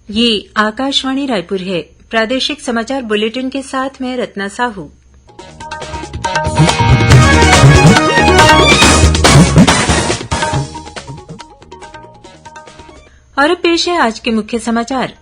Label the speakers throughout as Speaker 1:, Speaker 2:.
Speaker 1: ये आकाशवाणी रायपुर है। प्रादेशिक समाचार बुलेटिन के साथ मैं रत्ना साहू। और अब पेश है आज के मुख्य समाचार।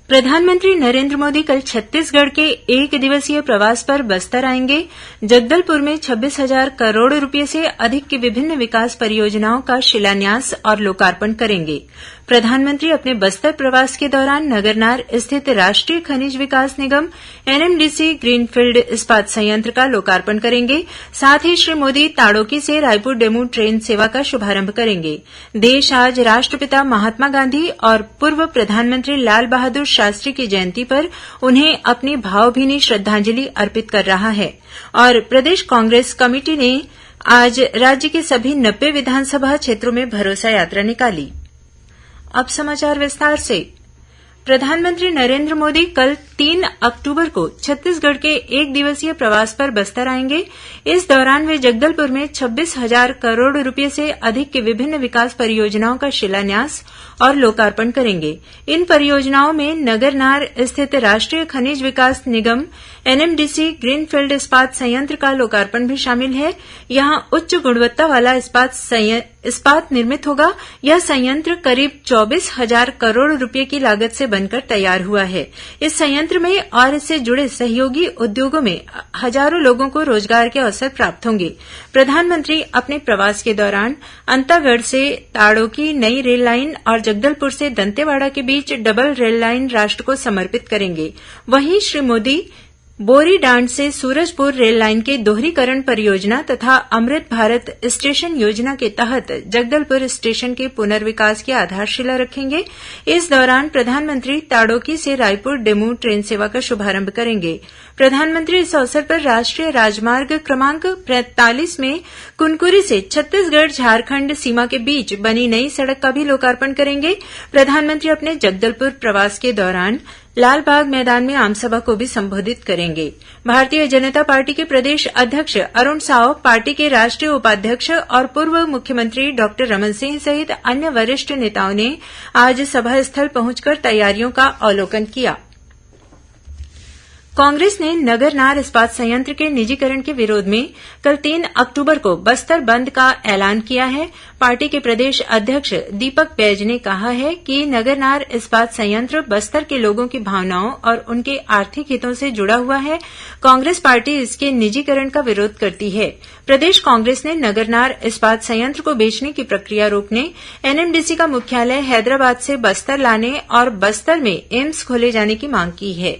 Speaker 1: प्रधानमंत्री नरेंद्र मोदी कल छत्तीसगढ़ के एक दिवसीय प्रवास पर बस्तर आएंगे। जगदलपुर में 26,000 करोड़ रुपये से अधिक की विभिन्न विकास परियोजनाओं का शिलान्यास और लोकार्पण करेंगे। प्रधानमंत्री अपने बस्तर प्रवास के दौरान नगरनार स्थित राष्ट्रीय खनिज विकास निगम एनएमडीसी ग्रीनफील्ड इस्पात संयंत्र का लोकार्पण करेंगे। साथ ही श्री मोदी ताड़ोकी से रायपुर डेमू ट्रेन सेवा का शुभारंभ करेंगे। देश आज राष्ट्रपिता महात्मा गांधी और पूर्व प्रधानमंत्री लाल बहादुर शास्त्री की जयंती पर उन्हें अपनी भावभीनी श्रद्धांजलि अर्पित कर रहा है। और प्रदेश कांग्रेस कमेटी ने आज राज्य के सभी 90 विधानसभा क्षेत्रों में भरोसा यात्रा निकाली। अब समाचार विस्तार से। प्रधानमंत्री नरेंद्र मोदी कल 3 अक्टूबर को छत्तीसगढ़ के एक दिवसीय प्रवास पर बस्तर आएंगे। इस दौरान वे जगदलपुर में 26,000 करोड़ रुपये से अधिक की विभिन्न विकास परियोजनाओं का शिलान्यास और लोकार्पण करेंगे। इन परियोजनाओं में नगरनार स्थित राष्ट्रीय खनिज विकास निगम एनएमडीसी ग्रीनफील्ड इस्पात संयंत्र का लोकार्पण भी शामिल है। यहां उच्च गुणवत्ता वाला इस्पात निर्मित होगा। यह संयंत्र करीब 24,000 करोड़ रुपये की लागत से बनकर तैयार हुआ है। इस संयंत्र में और इससे जुड़े सहयोगी उद्योगों में हजारों लोगों को रोजगार के अवसर प्राप्त होंगे। प्रधानमंत्री अपने प्रवास के दौरान अंतागढ़ से ताड़ोकी नई रेल लाइन और जगदलपुर से दंतेवाड़ा के बीच डबल रेल लाइन राष्ट्र को समर्पित करेंगे। वहीं श्री मोदी बोरीडांड से सूरजपुर रेल लाइन के दोहरीकरण परियोजना तथा अमृत भारत स्टेशन योजना के तहत जगदलपुर स्टेशन के पुनर्विकास की आधारशिला रखेंगे। इस दौरान प्रधानमंत्री ताड़ोकी से रायपुर डेमू ट्रेन सेवा का शुभारंभ करेंगे। प्रधानमंत्री इस अवसर पर राष्ट्रीय राजमार्ग क्रमांक 45 में कुनकुरी से छत्तीसगढ़ झारखंड सीमा के बीच बनी नई सड़क का भी लोकार्पण करेंगे। प्रधानमंत्री अपने जगदलपुर प्रवास के दौरान लालबाग मैदान में आमसभा को भी संबोधित करेंगे। भारतीय जनता पार्टी के प्रदेश अध्यक्ष अरुण साव, पार्टी के राष्ट्रीय उपाध्यक्ष और पूर्व मुख्यमंत्री डॉक्टर रमन सिंह सहित अन्य वरिष्ठ नेताओं ने आज सभा स्थल पहुंचकर तैयारियों का अवलोकन किया। कांग्रेस ने नगरनार इस्पात संयंत्र के निजीकरण के विरोध में कल 3 अक्टूबर को बस्तर बंद का ऐलान किया है। पार्टी के प्रदेश अध्यक्ष दीपक बैज ने कहा है कि नगरनार इस्पात संयंत्र बस्तर के लोगों की भावनाओं और उनके आर्थिक हितों से जुड़ा हुआ है। कांग्रेस पार्टी इसके निजीकरण का विरोध करती है। प्रदेश कांग्रेस ने नगरनार इस्पात संयंत्र को बेचने की प्रक्रिया रोकने, एनएमडीसी का मुख्यालय हैदराबाद से बस्तर लाने और बस्तर में एम्स खोले जाने की मांग की है।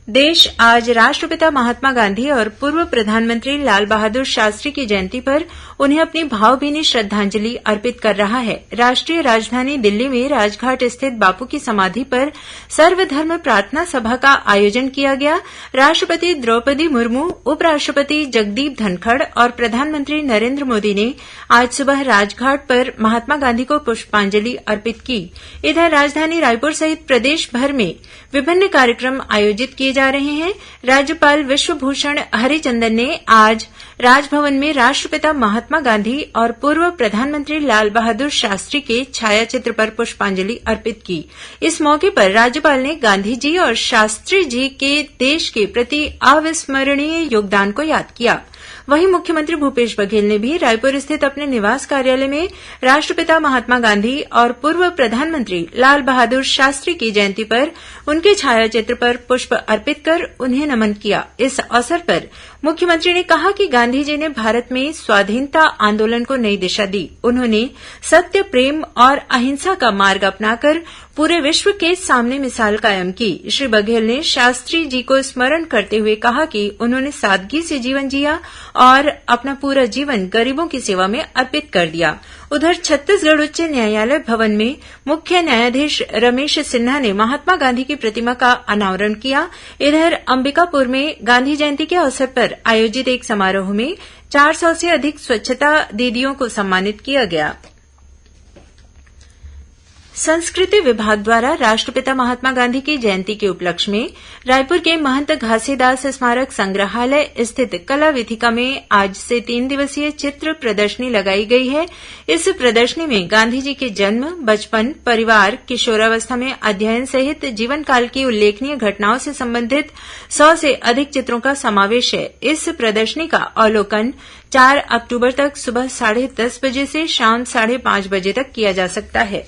Speaker 1: देश आज राष्ट्रपिता महात्मा गांधी और पूर्व प्रधानमंत्री लाल बहादुर शास्त्री की जयंती पर उन्हें अपनी भावभीनी श्रद्धांजलि अर्पित कर रहा है। राष्ट्रीय राजधानी दिल्ली में राजघाट स्थित बापू की समाधि पर सर्वधर्म प्रार्थना सभा का आयोजन किया गया। राष्ट्रपति द्रौपदी मुर्मू, उपराष्ट्रपति जगदीप धनखड़ और प्रधानमंत्री नरेंद्र मोदी ने आज सुबह राजघाट पर महात्मा गांधी को पुष्पांजलि अर्पित की। इधर राजधानी रायपुर सहित प्रदेश भर में विभिन्न कार्यक्रम आयोजित किए जा रहे हैं। राज्यपाल विश्वभूषण हरिचंदन ने आज राजभवन में राष्ट्रपिता महात्मा गांधी और पूर्व प्रधानमंत्री लाल बहादुर शास्त्री के छायाचित्र पर पुष्पांजलि अर्पित की। इस मौके पर राज्यपाल ने गांधी जी और शास्त्री जी के देश के प्रति अविस्मरणीय योगदान को याद किया। वहीं मुख्यमंत्री भूपेश बघेल ने भी रायपुर स्थित अपने निवास कार्यालय में राष्ट्रपिता महात्मा गांधी और पूर्व प्रधानमंत्री लाल बहादुर शास्त्री की जयंती पर उनके छायाचित्र पर पुष्प अर्पित कर उन्हें नमन किया। इस अवसर पर मुख्यमंत्री ने कहा कि गांधी जी ने भारत में स्वाधीनता आंदोलन को नई दिशा दी। उन्होंने सत्य, प्रेम और अहिंसा का मार्ग अपनाकर पूरे विश्व के सामने मिसाल कायम की। श्री बघेल ने शास्त्री जी को स्मरण करते हुए कहा कि उन्होंने सादगी से जीवन जिया और अपना पूरा जीवन गरीबों की सेवा में अर्पित कर दिया। उधर छत्तीसगढ़ उच्च न्यायालय भवन में मुख्य न्यायाधीश रमेश सिन्हा ने महात्मा गांधी की प्रतिमा का अनावरण किया। इधर अंबिकापुर में गांधी जयंती के अवसर पर आयोजित एक समारोह में 400 से अधिक स्वच्छता दीदियों को सम्मानित किया गया। संस्कृति विभाग द्वारा राष्ट्रपिता महात्मा गांधी की जयंती के उपलक्ष्य में रायपुर के महंत घासीदास स्मारक संग्रहालय स्थित कला वीथिका में आज से 3 दिवसीय चित्र प्रदर्शनी लगाई गई है। इस प्रदर्शनी में गांधी जी के जन्म, बचपन, परिवार, किशोरावस्था में अध्ययन सहित जीवन काल की उल्लेखनीय घटनाओं से संबंधित 100 से अधिक चित्रों का समावेश है। इस प्रदर्शनी का अवलोकन 4 अक्टूबर तक सुबह 10:30 बजे से शाम 5:30 बजे तक किया जा सकता है।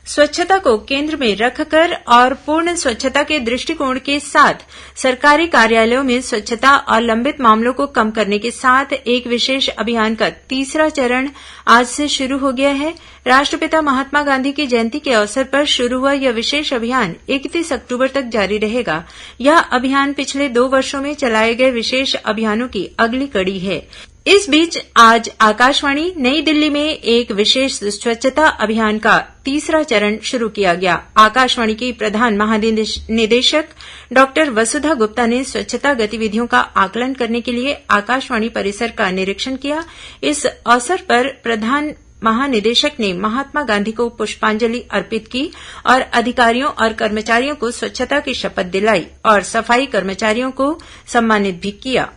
Speaker 1: स्वच्छता को केंद्र में रखकर और पूर्ण स्वच्छता के दृष्टिकोण के साथ सरकारी कार्यालयों में स्वच्छता और लंबित मामलों को कम करने के साथ एक विशेष अभियान का तीसरा चरण आज से शुरू हो गया है। राष्ट्रपिता महात्मा गांधी की जयंती के अवसर पर शुरू हुआ यह विशेष अभियान 31 अक्टूबर तक जारी रहेगा। यह अभियान पिछले 2 वर्षों में चलाए गए विशेष अभियानों की अगली कड़ी है। इस बीच आज आकाशवाणी नई दिल्ली में एक विशेष स्वच्छता अभियान का तीसरा चरण शुरू किया गया। आकाशवाणी की प्रधान महानिदेशक डॉक्टर वसुधा गुप्ता ने स्वच्छता गतिविधियों का आकलन करने के लिए आकाशवाणी परिसर का निरीक्षण किया। इस अवसर पर प्रधान महानिदेशक ने महात्मा गांधी को पुष्पांजलि अर्पित की और अधिकारियों और कर्मचारियों को स्वच्छता की शपथ दिलाई और सफाई कर्मचारियों को सम्मानित भी किया।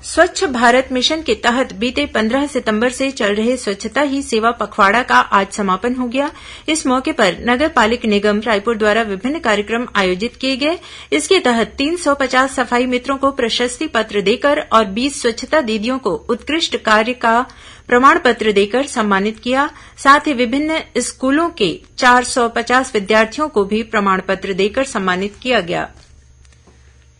Speaker 1: स्वच्छ भारत मिशन के तहत बीते 15 सितंबर से चल रहे स्वच्छता ही सेवा पखवाड़ा का आज समापन हो गया। इस मौके पर नगर पालिक निगम रायपुर द्वारा विभिन्न कार्यक्रम आयोजित किए गए। इसके तहत 350 सफाई मित्रों को प्रशस्ति पत्र देकर और 20 स्वच्छता दीदियों को उत्कृष्ट कार्य का प्रमाण पत्र देकर सम्मानित किया। साथ ही विभिन्न स्कूलों के 450 विद्यार्थियों को भी प्रमाण पत्र देकर सम्मानित किया गया।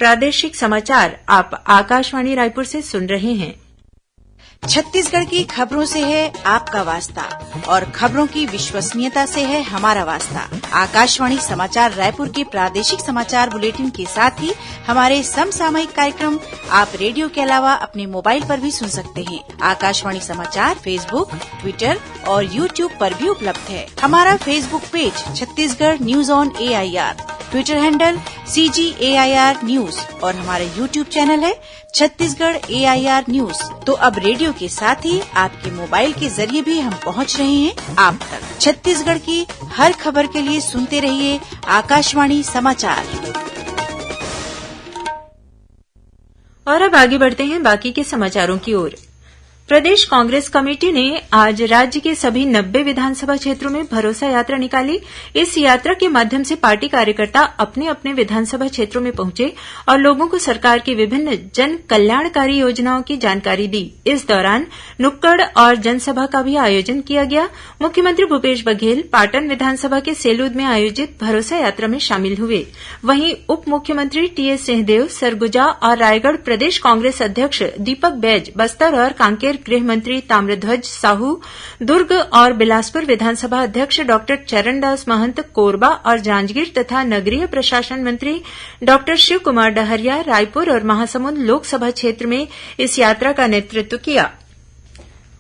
Speaker 1: प्रादेशिक समाचार आप आकाशवाणी रायपुर से सुन रहे हैं।
Speaker 2: छत्तीसगढ़ की खबरों से है आपका वास्ता और खबरों की विश्वसनीयता से है हमारा वास्ता। आकाशवाणी समाचार रायपुर के प्रादेशिक समाचार बुलेटिन के साथ ही हमारे समसामयिक कार्यक्रम आप रेडियो के अलावा अपने मोबाइल पर भी सुन सकते हैं। आकाशवाणी समाचार फेसबुक, ट्विटर और यूट्यूब पर भी उपलब्ध है। हमारा Facebook page Chhattisgarh news on AIR, Twitter handle CGAIR news और हमारा यूट्यूब चैनल है छत्तीसगढ़ AIR न्यूज। तो अब रेडियो के साथ ही आपके मोबाइल के जरिए भी हम पहुंच रहे हैं आप तक। छत्तीसगढ़ की हर खबर के लिए सुनते रहिए आकाशवाणी समाचार।
Speaker 1: और अब आगे बढ़ते हैं बाकी के समाचारों की ओर। प्रदेश कांग्रेस कमेटी ने आज राज्य के सभी 90 विधानसभा क्षेत्रों में भरोसा यात्रा निकाली। इस यात्रा के माध्यम से पार्टी कार्यकर्ता अपने अपने विधानसभा क्षेत्रों में पहुंचे और लोगों को सरकार की विभिन्न जन कल्याणकारी योजनाओं की जानकारी दी। इस दौरान नुक्कड़ और जनसभा का भी आयोजन किया गया। मुख्यमंत्री भूपेश बघेल पाटन विधानसभा के सेलूद में आयोजित भरोसा यात्रा में शामिल हुए। वहीं उप मुख्यमंत्री TS सिंहदेव सरगुजा और रायगढ़ प्रदेश कांग्रेस अध्यक्ष दीपक बैज, बस्तर और कांकेर गृह मंत्री ताम्रध्वज साहू, दुर्ग और बिलासपुर विधानसभा अध्यक्ष डॉक्टर चरणदास महंत कोरबा और जांजगीर तथा नगरीय प्रशासन मंत्री डॉक्टर शिव कुमार डहरिया रायपुर और महासमुंद लोकसभा क्षेत्र में इस यात्रा का नेतृत्व किया।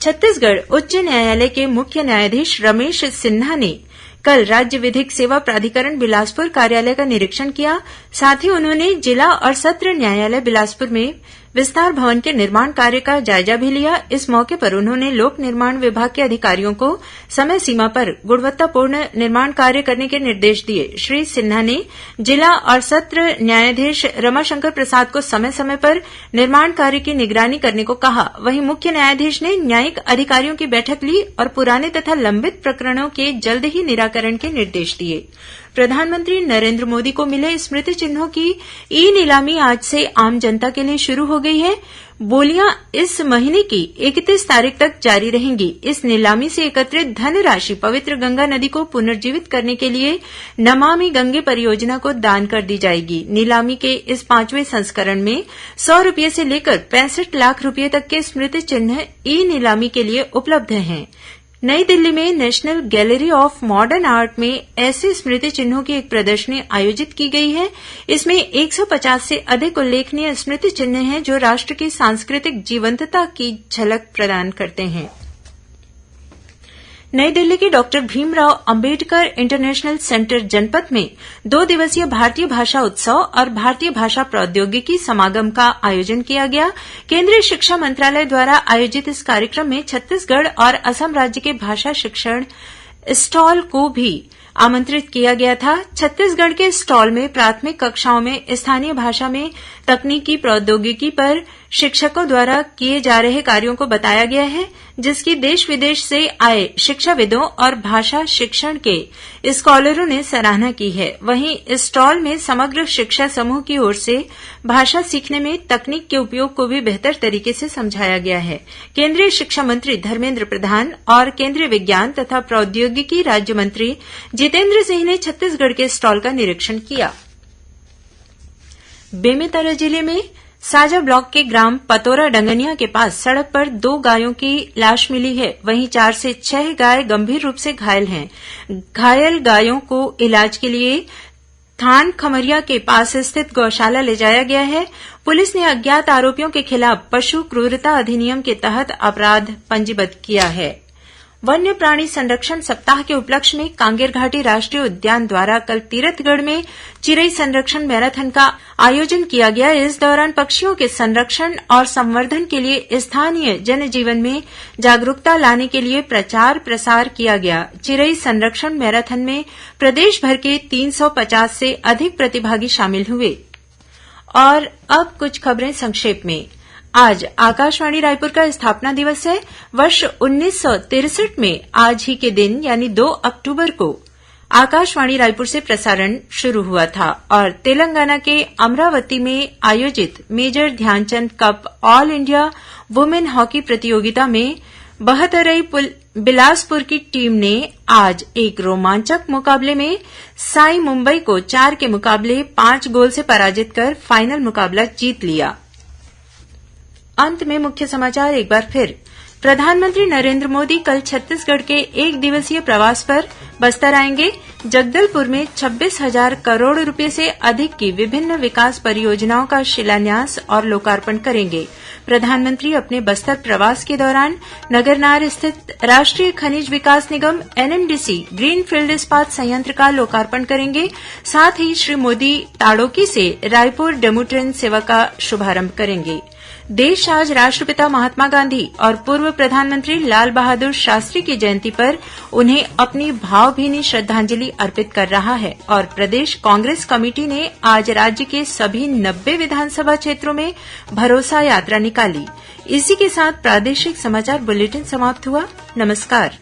Speaker 1: छत्तीसगढ़ उच्च न्यायालय के मुख्य न्यायाधीश रमेश सिन्हा ने कल राज्य विधिक सेवा प्राधिकरण बिलासपुर कार्यालय का निरीक्षण किया। साथ ही उन्होंने जिला और सत्र न्यायालय बिलासपुर में विस्तार भवन के निर्माण कार्य का जायजा भी लिया। इस मौके पर उन्होंने लोक निर्माण विभाग के अधिकारियों को समय सीमा पर गुणवत्तापूर्ण निर्माण कार्य करने के निर्देश दिए। श्री सिन्हा ने जिला और सत्र न्यायाधीश रमाशंकर प्रसाद को समय समय पर निर्माण कार्य की निगरानी करने को कहा। वहीं मुख्य न्यायाधीश ने न्यायिक अधिकारियों की बैठक ली और पुराने तथा लंबित प्रकरणों के जल्द ही निराकरण के निर्देश दिए। प्रधानमंत्री नरेंद्र मोदी को मिले स्मृति चिन्हों की ई नीलामी आज से आम जनता के लिए शुरू हो गई है। बोलियां इस महीने की 31 तारीख तक जारी रहेंगी। इस नीलामी से एकत्रित धनराशि पवित्र गंगा नदी को पुनर्जीवित करने के लिए नमामि गंगे परियोजना को दान कर दी जाएगी। नीलामी के इस 5वें संस्करण में 100 रुपये से लेकर 65 लाख रुपये तक के स्मृति चिन्ह ई नीलामी के लिए उपलब्ध हैं। नई दिल्ली में national gallery of modern art में ऐसे स्मृति चिन्हों की एक प्रदर्शनी आयोजित की गई है। इसमें 150 से अधिक उल्लेखनीय स्मृति चिन्ह हैं जो राष्ट्र की सांस्कृतिक जीवंतता की झलक प्रदान करते हैं। नई दिल्ली के doctor Bhimrao Ambedkar international centre Janpath में 2 दिवसीय भारतीय भाषा उत्सव और भारतीय भाषा प्रौद्योगिकी समागम का आयोजन किया गया। केंद्रीय शिक्षा मंत्रालय द्वारा आयोजित इस कार्यक्रम में छत्तीसगढ़ और असम राज्य के भाषा शिक्षण स्टॉल को भी आमंत्रित किया गया था। छत्तीसगढ़ के स्टॉल में प्राथमिक कक्षाओं में स्थानीय भाषा में तकनीकी प्रौद्योगिकी पर शिक्षकों द्वारा किए जा रहे कार्यों को बताया गया है, जिसकी देश विदेश से आए शिक्षाविदों और भाषा शिक्षण के स्कॉलरों ने सराहना की है। वहीं स्टॉल में समग्र शिक्षा समूह की ओर से भाषा सीखने में तकनीक के उपयोग को भी बेहतर तरीके से समझाया गया है। केंद्रीय शिक्षा मंत्री धर्मेन्द्र प्रधान और केंद्रीय विज्ञान तथा प्रौद्योगिकी राज्य मंत्री जितेन्द्र सिंह ने छत्तीसगढ़ के स्टॉल का निरीक्षण किया। बेमेतरा जिले में साजा ब्लॉक के ग्राम पतोरा डंगनिया के पास सड़क पर 2 गायों की लाश मिली है। वहीं 4 से 6 गाय गंभीर रूप से घायल हैं। घायल गायों को इलाज के लिए थान खमरिया के पास स्थित गौशाला ले जाया गया है। पुलिस ने अज्ञात आरोपियों के खिलाफ पशु क्रूरता अधिनियम के तहत अपराध पंजीबद्ध किया है। वन्य प्राणी संरक्षण सप्ताह के उपलक्ष्य में कांगेर घाटी राष्ट्रीय उद्यान द्वारा कल तीरथगढ़ में चिरई संरक्षण मैराथन का आयोजन किया गया। इस दौरान पक्षियों के संरक्षण और संवर्धन के लिए स्थानीय जनजीवन में जागरूकता लाने के लिए प्रचार प्रसार किया गया। चिरई संरक्षण मैराथन में प्रदेश भर के 350 से अधिक प्रतिभागी शामिल हुए। और अब कुछ खबरें संक्षेप में। आज आकाशवाणी रायपुर का स्थापना दिवस है। वर्ष 1963 में आज ही के दिन यानी 2 अक्टूबर को आकाशवाणी रायपुर से प्रसारण शुरू हुआ था और तेलंगाना के अमरावती में आयोजित major Dhyanchand cup all India women hockey प्रतियोगिता में बहतरई बिलासपुर की टीम ने आज एक रोमांचक मुकाबले में साई मुंबई को 4 के मुकाबले 5 गोल से पराजित कर फाइनल मुकाबला जीत लिया। अंत में मुख्य समाचार एक बार फिर। प्रधानमंत्री नरेंद्र मोदी कल छत्तीसगढ़ के 1 दिवसीय प्रवास पर बस्तर आएंगे। जगदलपुर में 26,000 करोड़ रुपए से अधिक की विभिन्न विकास परियोजनाओं का शिलान्यास और लोकार्पण करेंगे। प्रधानमंत्री अपने बस्तर प्रवास के दौरान नगरनार स्थित राष्ट्रीय खनिज विकास निगम एनएमडीसी ग्रीनफील्ड इस्पात संयंत्र का लोकार्पण करेंगे। साथ ही श्री मोदी ताड़ोकी से रायपुर डेमू ट्रेन सेवा का शुभारंभ करेंगे। देश आज राष्ट्रपिता महात्मा गांधी और पूर्व प्रधानमंत्री लाल बहादुर शास्त्री की जयंती पर उन्हें अपनी भावभीनी श्रद्धांजलि अर्पित कर रहा है और प्रदेश कांग्रेस कमेटी ने आज राज्य के सभी 90 विधानसभा क्षेत्रों में भरोसा यात्रा निकाली। इसी के साथ प्रादेशिक समाचार बुलेटिन समाप्त हुआ। नमस्कार।